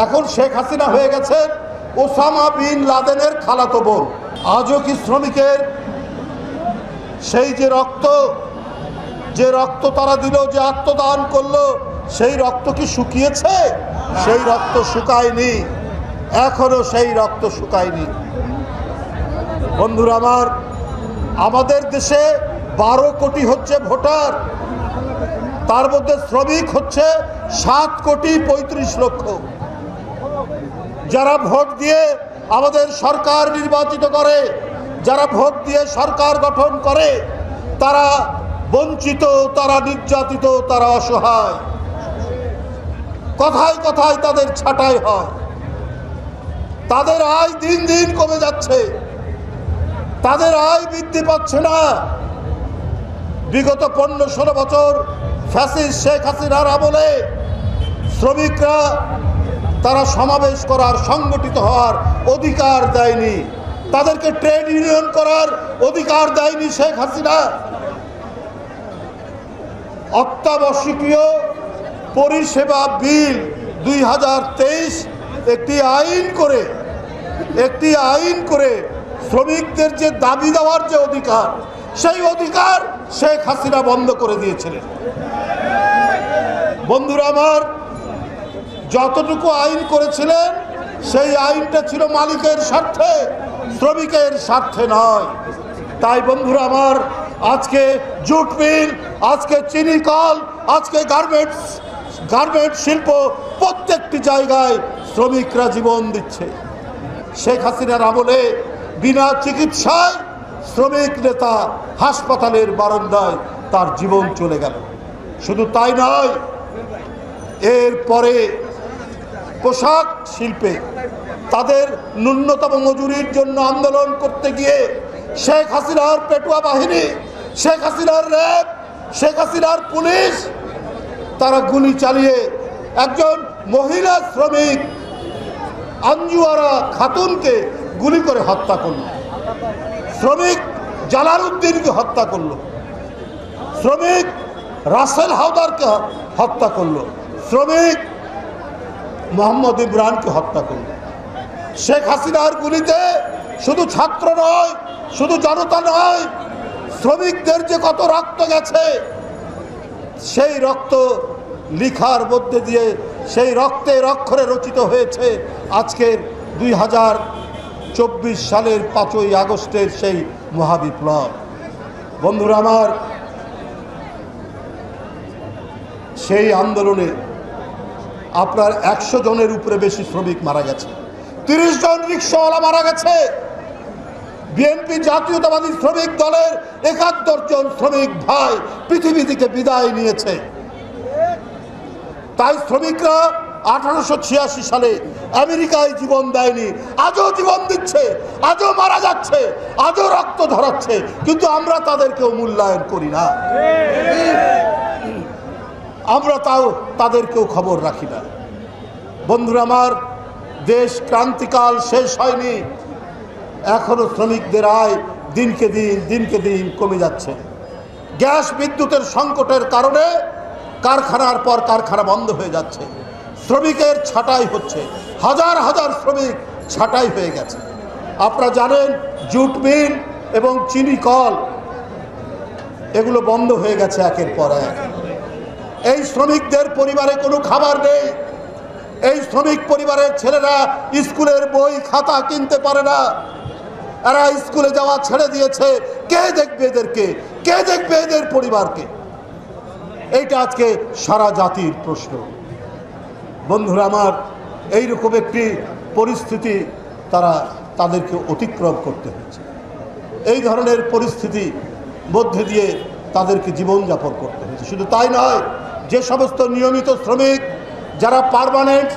এখন শেখ হাসিনা হয়ে গেছেন ওসামা বিন লাদেনের খালাতো বোন। আজও কি শ্রমিকের সেই যে রক্ত তারা দিল, যে আত্মদান করলো, সেই রক্ত কি শুকিয়েছে? সেই রক্ত শুকায়নি, এখনো সেই রক্ত শুকায়নি। বন্ধুরা আমার, আমাদের দেশে 12 কোটি হচ্ছে ভোটার, তার মধ্যে শ্রমিক হচ্ছে 7 কোটি 35 লক্ষ। যারা ভোট দিয়ে আমাদের সরকার নির্বাচিত করে, যারা ভোট দিয়ে সরকার গঠন করে, তারা বঞ্চিত, তারা নির্যাতিত, তারা অসহায়। কথায় কথায় তাদের ছাঁটাই হয়, তাদের আয় দিন দিন কমে যাচ্ছে, তাদের আয় বৃদ্ধি পাচ্ছে না। বিগত 15-16 বছর ফ্যাসিস্ট শেখ হাসিনার আমলে শ্রমিকরা তারা সমাবেশ করার, সংগঠিত হওয়ার অধিকার দেয়নি, তাদেরকে ট্রেড ইউনিয়ন করার অধিকার দেয়নি শেখ হাসিনা। অত্যাবশ্যকীয় পরিষেবা বিল 2023 একটি আইন করে শ্রমিকদের যে দাবি দেওয়ার যে অধিকার, সেই অধিকার শেখ হাসিনা বন্ধ করে দিয়েছিলেন। বন্ধুরা আমার, যতটুকু আইন করেছিলেন সেই আইনটা ছিল মালিকের স্বার্থে, শ্রমিকের স্বার্থে নয়। তাই বন্ধুরা আমার, আজকে জুট মিল, আজকে চিনি কল, আজকে গার্মেন্টস শিল্প, প্রত্যেকটি জায়গায় শ্রমিকরা জীবন দিচ্ছে। শেখ হাসিনার আমলে বিনা চিকিৎসায় শ্রমিক নেতা হাসপাতালের বারান্দায় তার জীবন চলে গেল। শুধু তাই নয়, এরপরে পোশাক শিল্পে তাদের ন্যূনতম মজুরির জন্য আন্দোলন করতে গিয়ে শেখ হাসিনার পেটুয়া বাহিনী, শেখ হাসিনার র্যাব, শেখ হাসিনার পুলিশ তারা গুলি চালিয়ে একজন মহিলা শ্রমিক আঞ্জুয়ারা খাতুনকে গুলি করে হত্যা করল, শ্রমিক জালাল উদ্দিনকে হত্যা করল, শ্রমিক রাসেল হাওদারকে হত্যা করল, শ্রমিক মোহাম্মদ ইমরানকে হত্যা করল। শেখ হাসিনার গুলিতে শুধু ছাত্র নয়, শুধু জনতা নয়, শ্রমিকদের যে কত রক্ত গেছে, সেই রক্ত লিখার মধ্যে দিয়ে, সেই রক্তের অক্ষরে রচিত হয়েছে আজকের 2024 সালের 5ই আগস্টের সেই মহাবিপ্লব। বন্ধুরা আমার, সেই আন্দোলনে আপনার 100 জনের উপরে বেশি শ্রমিক মারা গেছে, 30 জন রিক্সাওয়ালা মারা গেছে। বিএনপি জাতীয়তাবাদী শ্রমিক দলের 71 জন শ্রমিক ভাই পৃথিবী থেকে বিদায় নিয়েছে। তাই শ্রমিকরা 1886 সালে আমেরিকায় জীবন দেয়নি, আজও জীবন দিচ্ছে, আজও মারা যাচ্ছে, আজও রক্ত ঝরাচ্ছে, কিন্তু আমরা তাদেরকেও মূল্যায়ন করি না, আমরা তাদেরকেও খবর রাখি না। বন্ধুরা আমার, দেশ ক্রান্তিকাল শেষ হয়নি, এখনো শ্রমিকদের আয় দিনকে দিন কমে যাচ্ছে। গ্যাস বিদ্যুতের সংকটের কারণে কারখানার পর কারখানা বন্ধ হয়ে যাচ্ছে, শ্রমিকের ছাঁটাই হচ্ছে, হাজার হাজার শ্রমিক ছাঁটাই হয়ে গেছে। আপনারা জানেন, জুট মিল এবং চিনি কল এগুলো বন্ধ হয়ে গেছে একের পর এক। এই শ্রমিকদের পরিবারে কোনো খাবার নেই, এই শ্রমিক পরিবারের ছেলেরা স্কুলের বই খাতা কিনতে পারে না, এরা স্কুলে যাওয়া ছেড়ে দিয়েছে। কে দেখবে এদেরকে? কে দেখবে এদের পরিবারকে? এইটা আজকে সারা জাতির প্রশ্ন। বন্ধুরা আমার, এইরকম একটি পরিস্থিতি তাদেরকে অতিক্রম করতে হয়েছে। এই ধরনের পরিস্থিতি মধ্যে দিয়ে তাদেরকে জীবনযাপন করতে হয়েছে। শুধু তাই নয়, যে সমস্ত নিয়মিত শ্রমিক যারা পার্মানেন্ট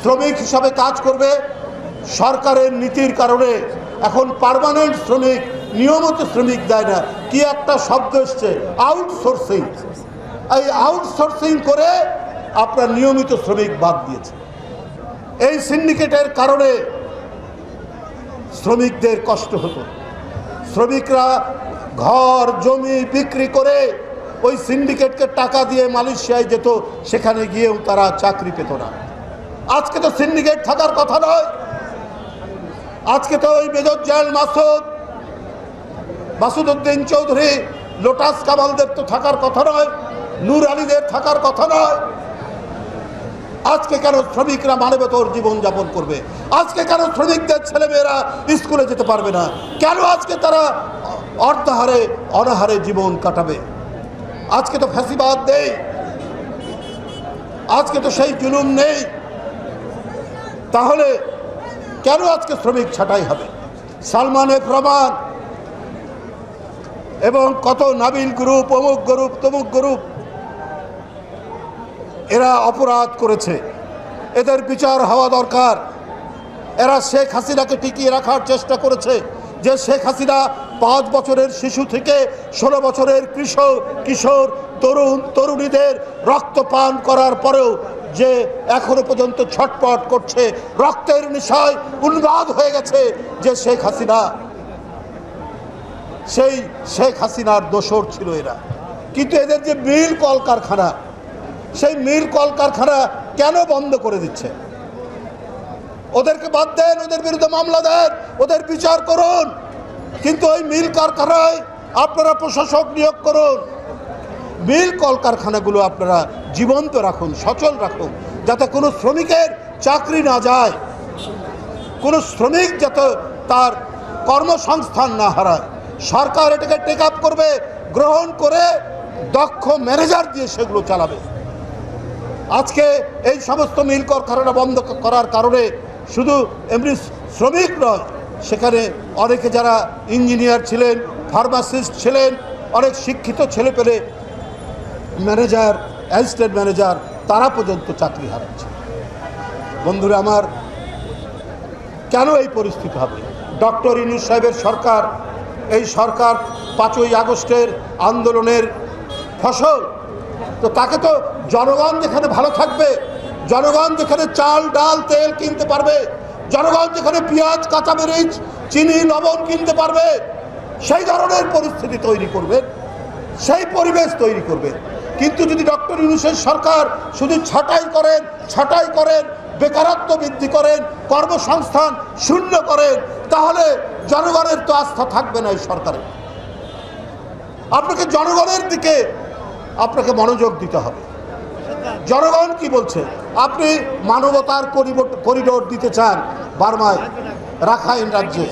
শ্রমিক হিসাবে কাজ করবে, সরকারের নীতির কারণে এখন পার্মানেন্ট শ্রমিক, নিয়মিত শ্রমিক দেয় না। কি একটা শব্দ এসছে, আউটসোর্সিং। এই আউটসোর্সিং করে আপনার নিয়মিত শ্রমিক বাদ দিয়েছে। এই সিন্ডিকেটের কারণে শ্রমিকদের কষ্ট হতো, শ্রমিকরা ঘর জমি বিক্রি করে ওই সিন্ডিকেটকে টাকা দিয়ে মালয়েশিয়ায় যেত, সেখানে গিয়েও তারা চাকরি পেত না। আজকে তো সিন্ডিকেট থাকার কথা নয়, আজকে তো ওই major general Masududdin Chowdhury, lotus কামালদের তো থাকার কথা নয়, নূর আলীদের থাকার কথা নয়। আজকে কেন শ্রমিকরা মানবেতর জীবনযাপন করবে? আজকে কেন শ্রমিকদের ছেলেমেয়েরা স্কুলে যেতে পারবে না? কেন আজকে তারা অর্ধাহারে অনাহারে জীবন কাটাবে? আজকে তো ফ্যাসিবাদ নেই, আজকে তো সেই জুলুম নেই, তাহলে কেন আজকে শ্রমিক ছাঁটাই হবে? সালমান এফ রহমান এবং কত নাবিল গ্রুপ, অমুক গ্রুপ, তমুক গ্রুপ, এরা অপরাধ করেছে, এদের বিচার হওয়া দরকার। এরা শেখ হাসিনাকে টিকিয়ে রাখার চেষ্টা করেছে, যে শেখ হাসিনা 5 বছরের শিশু থেকে 16 বছরের কিশোর তরুণীদের রক্ত পান করার পরেও যে এখনো পর্যন্ত ছটপট করছে, রক্তের নেশায় উন্মাদ হয়ে গেছে, যে শেখ হাসিনা, সেই শেখ হাসিনার দোসর ছিল এরা। কিন্তু এদের যে মিল কলকারখানা, সেই মিল কলকারখানা কেন বন্ধ করে দিচ্ছে? ওদেরকে বাদ দেন, ওদের বিরুদ্ধে মামলা দেন, ওদের বিচার করুন, কিন্তু ওই মিল কারখানায় আপনারা প্রশাসক নিয়োগ করুন। মিল কলকারখানাগুলো আপনারা জীবন্ত রাখুন, সচল রাখুন, যাতে কোনো শ্রমিকের চাকরি না যায়, কোনো শ্রমিক যাতে তার কর্মসংস্থান না হারায়। সরকার এটাকে টেক আপ করবে, গ্রহণ করে দক্ষ ম্যানেজার দিয়ে সেগুলো চালাবে। আজকে এই সমস্ত মিল কারখানা বন্ধ করার কারণে শুধু এমনি শ্রমিক নয়, সেখানে অনেকে যারা ইঞ্জিনিয়ার ছিলেন, ফার্মাসিস্ট ছিলেন, অনেক শিক্ষিত ছেলেপেলে, ম্যানেজার, অ্যাসিস্ট্যান্ট ম্যানেজার, তারা পর্যন্ত চাকরি হারাচ্ছে। বন্ধুরা আমার, কেন এই পরিস্থিতি হবে? ডক্টর ইউনূস সাহেবের সরকার, এই সরকার 5ই আগস্টের আন্দোলনের ফসল। তো তাকে তো জনগণ যেখানে ভালো থাকবে, জনগণ যেখানে চাল ডাল তেল কিনতে পারবে, জনগণ যেখানে পেঁয়াজ কাঁচামরিচ চিনি লবণ কিনতে পারবে, সেই ধরনের পরিস্থিতি তৈরি করবে, সেই পরিবেশ তৈরি করবে। কিন্তু যদি ডক্টর ইউনূসের সরকার শুধু ছাঁটাই করেন, বেকারত্ব বৃদ্ধি করেন, কর্মসংস্থান শূন্য করেন, তাহলে জনগণের তো আস্থা থাকবে না এই সরকারে। আপনাকে জনগণের দিকে আপনাকে মনোযোগ দিতে হবে। জনগণ কি বলছে? আপনি মানবতার করিডোর দিতে চান বার্মায়, রাখাইন রাজ্যে,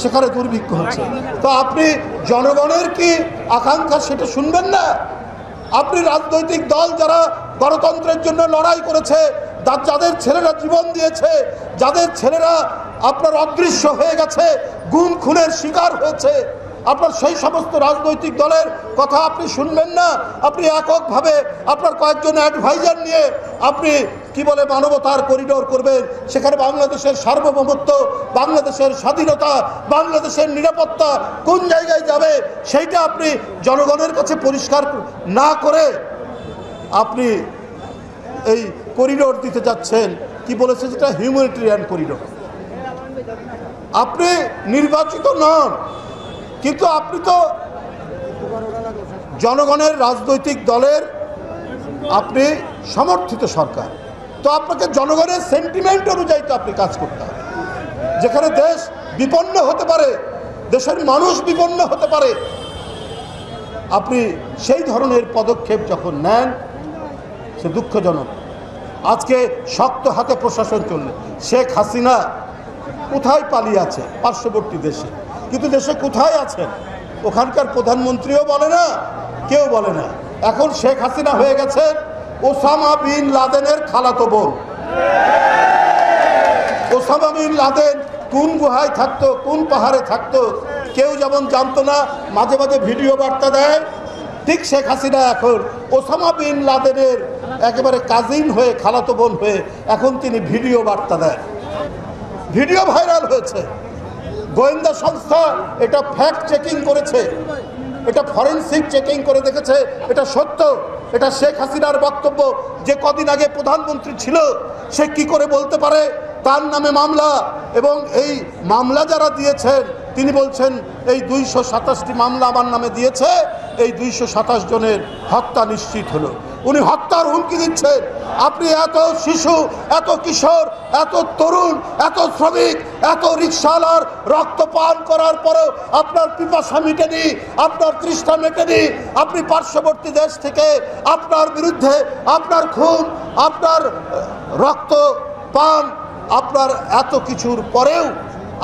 সেখানে দুর্ভিক্ষ হচ্ছে, তো আপনি জনগণের কি আকাঙ্ক্ষা সেটা শুনবেন না? আপনি রাজনৈতিক দল যারা গণতন্ত্রের জন্য লড়াই করেছে, যাদের ছেলেরা জীবন দিয়েছে, যাদের ছেলেরা আপনার অদৃশ্য হয়ে গেছে, গুম খুনের শিকার হয়েছে, আপনার সেই সমস্ত রাজনৈতিক দলের কথা আপনি শুনবেন না? আপনি এককভাবে আপনার কয়েকজন অ্যাডভাইজার নিয়ে আপনি কি বলে মানবতার করিডোর করবেন, সেখানে বাংলাদেশের সার্বভৌমত্ব, বাংলাদেশের স্বাধীনতা, বাংলাদেশের নিরাপত্তা কোন জায়গায় যাবে সেইটা আপনি জনগণের কাছে পরিষ্কার না করে আপনি এই করিডোর দিতে যাচ্ছেন। কি বলেছে যেটা? Humanitarian corridor. আপনি নির্বাচিত নন, কিন্তু আপনি তো জনগণের রাজনৈতিক দলের আপনি সমর্থিত সরকার, তো আপনাকে জনগণের সেন্টিমেন্ট অনুযায়ী তো আপনি কাজ করতে হবে। যেখানে দেশ বিপন্ন হতে পারে, দেশের মানুষ বিপন্ন হতে পারে, আপনি সেই ধরনের পদক্ষেপ যখন নেন, সে দুঃখজনক। আজকে শক্ত হাতে প্রশাসন চললে, শেখ হাসিনা কোথায় পালিয়ে আছে? পার্শ্ববর্তী দেশে। কিন্তু দেশে কোথায় আছেন ওখানকার প্রধানমন্ত্রীও বলে না, কেউ বলে না। এখন শেখ হাসিনা হয়ে গেছে ওসামা বিন লাদেনের খালাতো বোন। ওসামা বিন লাদেন কোন গুহায় থাকতো, কোন পাহাড়ে থাকতো, কেউ যেমন জানতো না, মাঝে মাঝে ভিডিও বার্তা দেয়, ঠিক শেখ হাসিনা এখন ওসামা বিন লাদেনের একেবারে কাজিন হয়ে, খালাতো বোন হয়ে এখন তিনি ভিডিও বার্তা দেন। ভিডিও ভাইরাল হয়েছে, গোয়েন্দা সংস্থা এটা ফ্যাক্ট চেকিং করেছে, এটা ফরেনসিক চেকিং করে দেখেছে, এটা সত্য। এটা শেখ হাসিনার বক্তব্য। যে কদিন আগে প্রধানমন্ত্রী ছিল, সে কি করে বলতে পারে তার নামে মামলা, এবং এই মামলা যারা দিয়েছেন তিনি বলছেন এই 227টি মামলা আমার নামে দিয়েছে, এই 227 জনের হত্যা নিশ্চিত হলো। উনি হত্যার হুমকি দিচ্ছেন। আপনি এত শিশু, এত কিশোর, এত তরুণ, এত শ্রমিক, এত রিক্সাওয়ালার রক্ত পান করার পরেও আপনার পিপাসা মেটেনি, আপনার তৃষ্ণা মেটেনি। আপনি পার্শ্ববর্তী দেশ থেকে আপনার বিরুদ্ধে আপনার খুন, আপনার রক্ত পান, আপনার এত কিছুর পরেও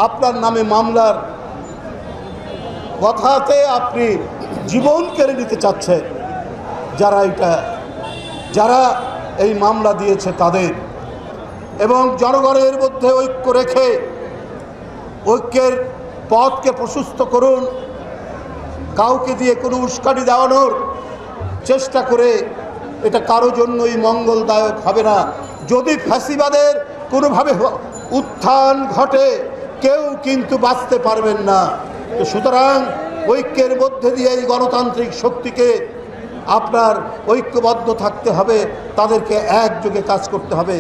আপনার নামে মামলার কথাতে আপনি জীবন কেড়ে নিতে চাচ্ছেন। যারা এই মামলা দিয়েছে তাদের, এবং জনগণের মধ্যে ঐক্য রেখে ঐক্যের পথকে প্রশস্ত করুন। কাউকে দিয়ে কোনো উস্কানি দেওয়ানোর চেষ্টা করে এটা কারো জন্যই মঙ্গলদায়ক হবে না। যদি ফ্যাসিবাদের কোনোভাবে উত্থান ঘটে, কেউ কিন্তু বাঁচতে পারবেন না। তো সুতরাং ঐক্যের মধ্যে দিয়ে এই গণতান্ত্রিক শক্তিকে আপনার ঐক্যবদ্ধ থাকতে হবে, তাদেরকে একযোগে কাজ করতে হবে।